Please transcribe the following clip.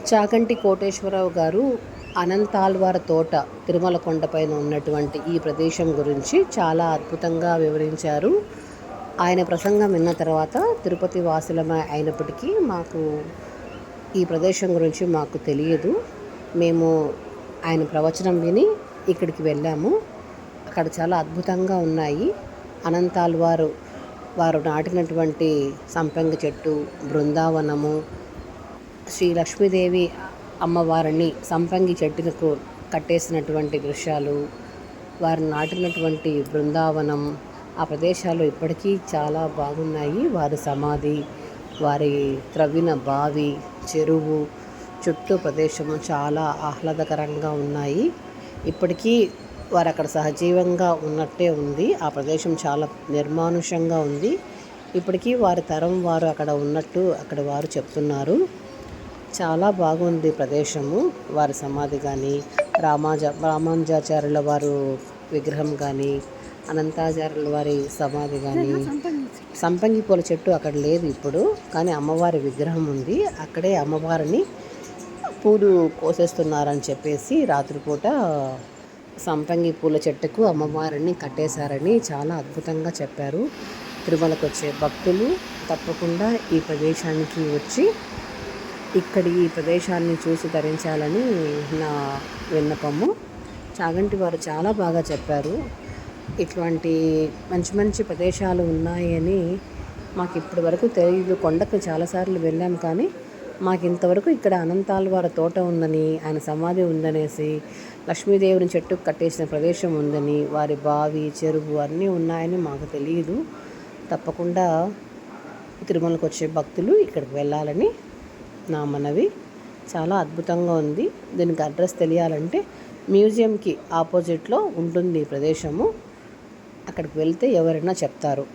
చాగంటి కోటేశ్వరరావు గారు అనంతాళ్వార్ తోట తిరుమల కొండపైన ఉన్నటువంటి ఈ ప్రదేశం గురించి చాలా అద్భుతంగా వివరించారు. ఆయన ప్రసంగం విన్న తర్వాత తిరుపతి వాసులమే అయినప్పటికీ మాకు ఈ ప్రదేశం గురించి మాకు తెలియదు. మేము ఆయన ప్రవచనం విని ఇక్కడికి వెళ్ళాము. అక్కడ చాలా అద్భుతంగా ఉన్నాయి. వారు నాటినటువంటి సంపంగి చెట్టు, బృందావనము, శ్రీ లక్ష్మీదేవి అమ్మవారిని సంపంగి చెట్టుకు కట్టేసినటువంటి దృశ్యాలు, వారు నాటినటువంటి బృందావనం, ఆ ప్రదేశాలు ఇప్పటికీ చాలా బాగున్నాయి. వారి సమాధి, వారి త్రవ్విన బావి, చెరువు, చుట్టూ ప్రదేశము చాలా ఆహ్లాదకరంగా ఉన్నాయి. ఇప్పటికీ వారు అక్కడ సహజీవంగా ఉన్నట్టే ఉంది. ఆ ప్రదేశం చాలా నిర్మానుషంగా ఉంది. ఇప్పటికీ వారి తరం వారు అక్కడ ఉన్నట్టు అక్కడ వారు చెప్తున్నారు. చాలా బాగుంది ప్రదేశము. వారి సమాధి కానీ, రామానుజాచార్యుల వారు విగ్రహం కానీ, అనంతాచార్యుల వారి సమాధి కానీ, సంపంగి పూల చెట్టు అక్కడ లేదు ఇప్పుడు, కానీ అమ్మవారి విగ్రహం ఉంది. అక్కడే అమ్మవారిని పూలు కోసేస్తున్నారని చెప్పేసి రాత్రిపూట సంపంగి పూల చెట్టుకు అమ్మవారిని కట్టేశారని చాలా అద్భుతంగా చెప్పారు. తిరుమలకు వచ్చే భక్తులు తప్పకుండా ఈ ప్రదేశానికి వచ్చి ఈ ప్రదేశాన్ని చూసి ధరించాలని నా విన్నపము. చాగంటి వారు చాలా బాగా చెప్పారు. ఇటువంటి మంచి మంచి ప్రదేశాలు ఉన్నాయని మాకు ఇప్పటి వరకు తెలియదు. కొండకు చాలాసార్లు వెళ్ళాం, కానీ మాకు ఇంతవరకు ఇక్కడ అనంతాళ్వార్ తోట ఉందని, ఆయన సమాధి ఉందనేసి, లక్ష్మీదేవిని చెట్టుకు కట్టేసిన ప్రదేశం ఉందని, వారి బావి, చెరువు అన్నీ ఉన్నాయని మాకు తెలియదు. తప్పకుండా తిరుమలకు వచ్చే భక్తులు ఇక్కడికి వెళ్ళాలని నా మనవి. చాలా అద్భుతంగా ఉంది. దీనికి అడ్రస్ తెలియాలంటే మ్యూజియంకి ఆపోజిట్లో ఉంటుంది ఈ ప్రదేశము. అక్కడికి వెళ్తే ఎవరైనా చెప్తారు.